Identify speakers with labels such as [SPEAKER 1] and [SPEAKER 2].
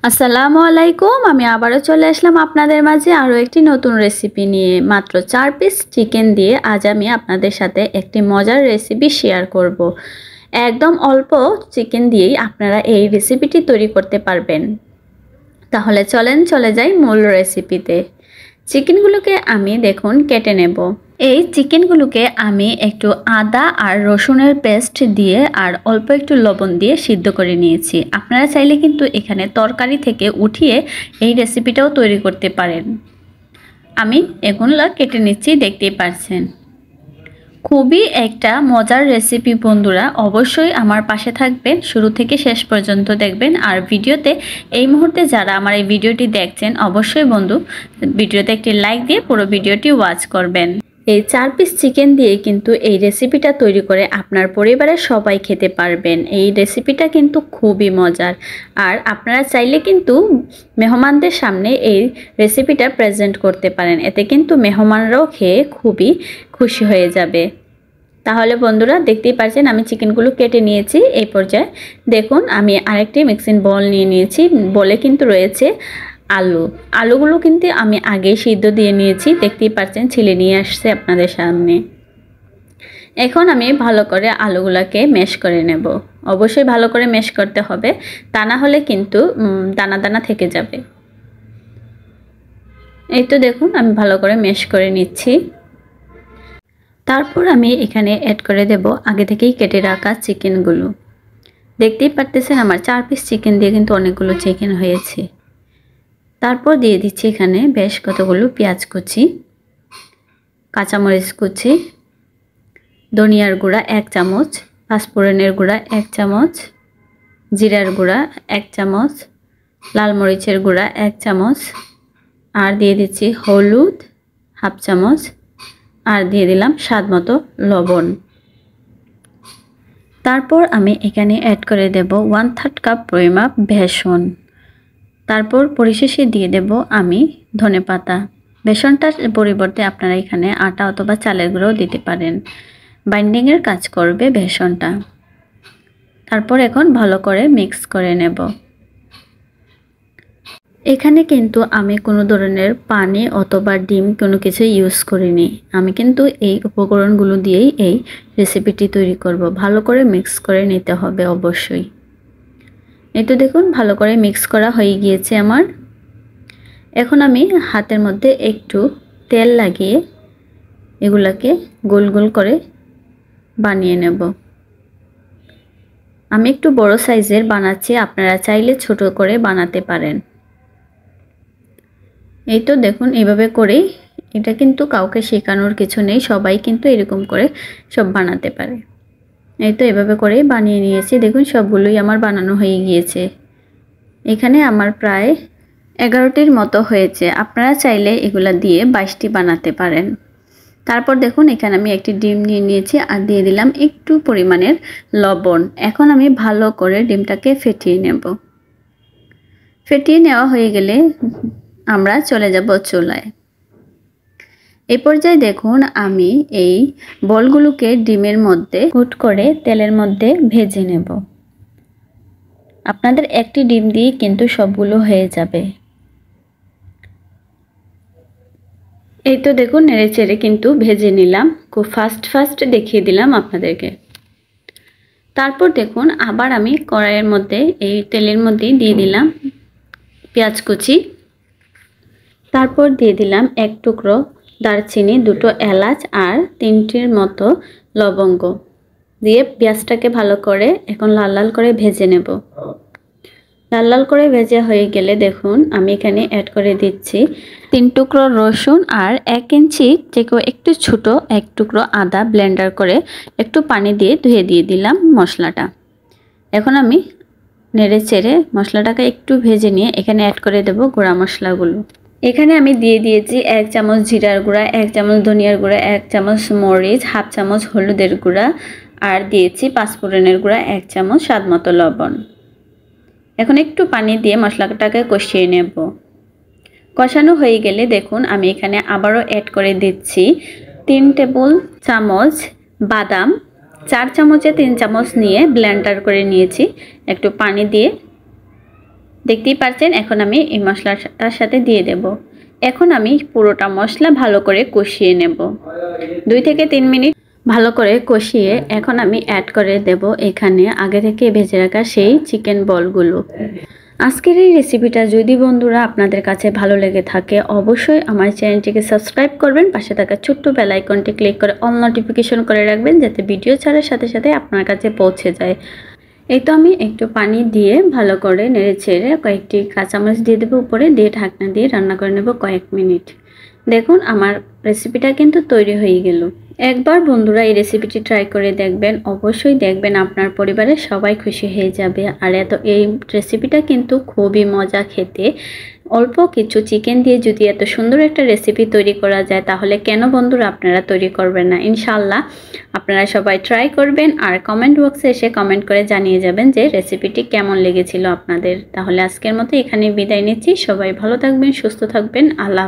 [SPEAKER 1] আসসালামু আলাইকুম। আমি আবারও চলে আসলাম আপনাদের মাঝে আরও একটি নতুন রেসিপি নিয়ে। মাত্র 4 পিস চিকেন দিয়ে আজ আমি আপনাদের সাথে একটি মজার রেসিপি শেয়ার করব। একদম অল্প চিকেন দিয়েই আপনারা এই রেসিপিটি তৈরি করতে পারবেন। তাহলে চলে যাই মূল রেসিপিতে। চিকেনগুলোকে আমি দেখুন কেটে নেব। এই চিকেনগুলোকে আমি একটু আদা আর রসুনের পেস্ট দিয়ে আর অল্প একটু লবণ দিয়ে সিদ্ধ করে নিয়েছি। আপনারা চাইলে কিন্তু এখানে তরকারি থেকে উঠিয়ে এই রেসিপিটাও তৈরি করতে পারেন। আমি এগুলো কেটে নিচ্ছি, দেখতেই পাচ্ছেন। খুবই একটা মজার রেসিপি বন্ধুরা, অবশ্যই আমার পাশে থাকবেন, শুরু থেকে শেষ পর্যন্ত দেখবেন। আর ভিডিওতে এই মুহূর্তে যারা আমার এই ভিডিওটি দেখছেন অবশ্যই বন্ধু ভিডিওতে একটি লাইক দিয়ে পুরো ভিডিওটি ওয়াচ করবেন। এই 4 পিস চিকেন দিয়ে কিন্তু এই রেসিপিটা তৈরি করে আপনার পরিবারের সবাই খেতে পারবেন। এই রেসিপিটা কিন্তু খুবই মজার। আর আপনারা চাইলে কিন্তু মেহমানদের সামনে এই রেসিপিটা প্রেজেন্ট করতে পারেন, এতে কিন্তু মেহমানরাও খেয়ে খুবই খুশি হয়ে যাবে। তাহলে বন্ধুরা দেখতেই পাচ্ছেন আমি চিকেনগুলো কেটে নিয়েছি। এই পর্যায়ে দেখুন আমি আরেকটি মিক্সিং বোল নিয়ে নিয়েছি। বলে কিন্তু রয়েছে আলুগুলো কিন্তু আমি আগে সিদ্ধ দিয়ে নিয়েছি, দেখতেই পাচ্ছেন ছিলে নিয়ে আসছে আপনাদের সামনে। এখন আমি ভালো করে আলুগুলোকে ম্যাশ করে নেব। অবশ্যই ভালো করে ম্যাশ করতে হবে, তা না হলে কিন্তু দানা দানা থেকে যাবে। এই তো দেখুন আমি ভালো করে ম্যাশ করে নিচ্ছি। তারপর আমি এখানে অ্যাড করে দেব আগে থেকেই কেটে রাখা চিকেনগুলো। দেখতেই পারতেছেন আমার 4 পিস চিকেন দিয়ে কিন্তু অনেকগুলো চিকেন হয়েছে। তারপর দিয়ে দিচ্ছি এখানে বেশ কতগুলো পেঁয়াজ কুচি, কাঁচামরিচ কুচি, ধনিয়ার গুঁড়া 1 চামচ, পাঁচফোড়নের গুঁড়া 1 চামচ, জিরার গুঁড়া 1 চামচ, লাল মরিচের গুঁড়া 1 চামচ, আর দিয়ে দিচ্ছি হলুদ 1/2 চামচ, আর দিয়ে দিলাম স্বাদ মতো লবণ। তারপর আমি এখানে অ্যাড করে দেব 1/3 কাপ পরিমাপ বেসন। তারপর পরিশেষে দিয়ে দেব আমি ধনেপাতা। বেসনটার পরিবর্তে আপনারা এখানে আটা অথবা চালের গুঁড়ো দিতে পারেন, বাইন্ডিংয়ের কাজ করবে বেসনটা। তারপর এখন ভালো করে মিক্স করে নেব। এখানে কিন্তু আমি কোনো ধরনের পানি অথবা ডিম কোনো কিছু ইউজ করিনি। আমি কিন্তু এই উপকরণগুলো দিয়েই এই রেসিপিটি তৈরি করব। ভালো করে মিক্স করে নিতে হবে অবশ্যই। এই তো দেখুন ভালো করে মিক্স করা হয়ে গিয়েছে আমার। এখন আমি হাতের মধ্যে একটু তেল লাগিয়ে এগুলাকে গোল গোল করে বানিয়ে নেব। আমি একটু বড় সাইজের বানাচ্ছি, আপনারা চাইলে ছোট করে বানাতে পারেন। এই তো দেখুন এইভাবে করেই, এটা কিন্তু কাউকে শেখানোর কিছু নেই, সবাই কিন্তু এরকম করে সব বানাতে পারে। এই তো এভাবে করেই বানিয়ে নিয়েছি। দেখুন সবগুলোই আমার বানানো হয়ে গিয়েছে। এখানে আমার প্রায় 11টির মতো হয়েছে। আপনারা চাইলে এগুলা দিয়ে 22টি বানাতে পারেন। তারপর দেখুন এখানে আমি একটি ডিম নিয়ে নিয়েছি আর দিয়ে দিলাম একটু পরিমাণের লবণ। এখন আমি ভালো করে ডিমটাকে ফেটিয়ে নেব। ফেটিয়ে নেওয়া হয়ে গেলে আমরা চলে যাব চুলায়। এই পর্যায়ে দেখুন আমি এই বলগুলোকে ডিমের মধ্যে কোট করে তেলের মধ্যে ভেজে নেব। আপনাদের একটি ডিম দিয়ে কিন্তু সবগুলো হয়ে যাবে। এই তো দেখুন নেড়ে চেড়ে কিন্তু ভেজে নিলাম, খুব ফাস্ট দেখিয়ে দিলাম আপনাদেরকে। তারপর দেখুন আবার আমি কড়াইয়ের মধ্যে এই তেলের মধ্যে দিয়ে দিলাম পেঁয়াজ কুচি। তারপর দিয়ে দিলাম 1 টুকরো দারচিনি, 2টো এলাচ আর 3টির মতো লবঙ্গ দিয়ে পেঁয়াজটাকে ভালো করে এখন লাল লাল করে ভেজে নেব। লাল লাল করে ভেজে হয়ে গেলে দেখুন আমি এখানে অ্যাড করে দিচ্ছি 3 টুকরো রসুন আর 1 ইঞ্চি থেকেও একটু ছোট 1 টুকরো আদা ব্লেন্ডার করে একটু পানি দিয়ে ধুয়ে দিয়ে দিলাম মশলাটা। এখন আমি নেড়ে চেড়ে মশলাটাকে একটু ভেজে নিয়ে এখানে অ্যাড করে দেব গুঁড়া মশলাগুলো। এখানে আমি দিয়ে দিয়েছি 1 চামচ জিরার গুঁড়া, 1 চামচ ধনিয়ার গুঁড়া, 1 চামচ মরিচ, 1/2 চামচ হলুদের গুঁড়া, আর দিয়েছি পাঁচফোড়নের গুঁড়া 1 চামচ, স্বাদ মতো লবণ। এখন একটু পানি দিয়ে মশলাটাকে কষিয়ে নেব। কষানো হয়ে গেলে দেখুন আমি এখানে আবারও অ্যাড করে দিচ্ছি 3 টেবিল চামচ বাদাম। 4 চামচে 3 চামচ নিয়ে ব্লেন্ডার করে নিয়েছি একটু পানি দিয়ে। দেখতেই পাচ্ছেন এখন আমি এই মশলাটার সাথে দিয়ে দেব। এখন আমি পুরোটা মশলা ভালো করে কষিয়ে নেব। 2 থেকে 3 মিনিট ভালো করে কষিয়ে এখন আমি অ্যাড করে দেব এখানে আগে থেকে ভেজে রাখা সেই চিকেন বলগুলো। আজকের এই রেসিপিটা যদি বন্ধুরা আপনাদের কাছে ভালো লেগে থাকে অবশ্যই আমার চ্যানেলটিকে সাবস্ক্রাইব করবেন, পাশে থাকা ছোট্ট বেল আইকনটি ক্লিক করে অল নোটিফিকেশন করে রাখবেন যাতে ভিডিও ছাড়ার সাথে সাথে আপনার কাছে পৌঁছে যায়। এই তো আমি একটু পানি দিয়ে ভালো করে নেড়ে ছেড়ে কয়েকটি কাঁচামরিচ দিয়ে দেবো উপরে, দিয়ে ঢাকনা দিয়ে রান্না করে নেব কয়েক মিনিট। দেখুন আমার রেসিপিটা কিন্তু তৈরি হয়ে গেল। একবার বন্ধুরা এই রেসিপিটি ট্রাই করে দেখবেন, অবশ্যই দেখবেন আপনার পরিবারের সবাই খুশি হয়ে যাবে। আর এই রেসিপিটা কিন্তু খুবই মজা খেতে। অল্প কিছু চিকেন দিয়ে যদি এত সুন্দর একটা রেসিপি তৈরি করা যায় তাহলে কেন বন্ধুরা আপনারা তৈরি করবেন না। ইনশাআল্লাহ আপনারা সবাই ট্রাই করবেন আর কমেন্ট বক্সে এসে কমেন্ট করে জানিয়ে যাবেন যে রেসিপিটি কেমন লেগেছিল আপনাদের। তাহলে আজকের মতো এখানে বিদায় নিচ্ছি। সবাই ভালো থাকবেন, সুস্থ থাকবেন। আল্লাহ।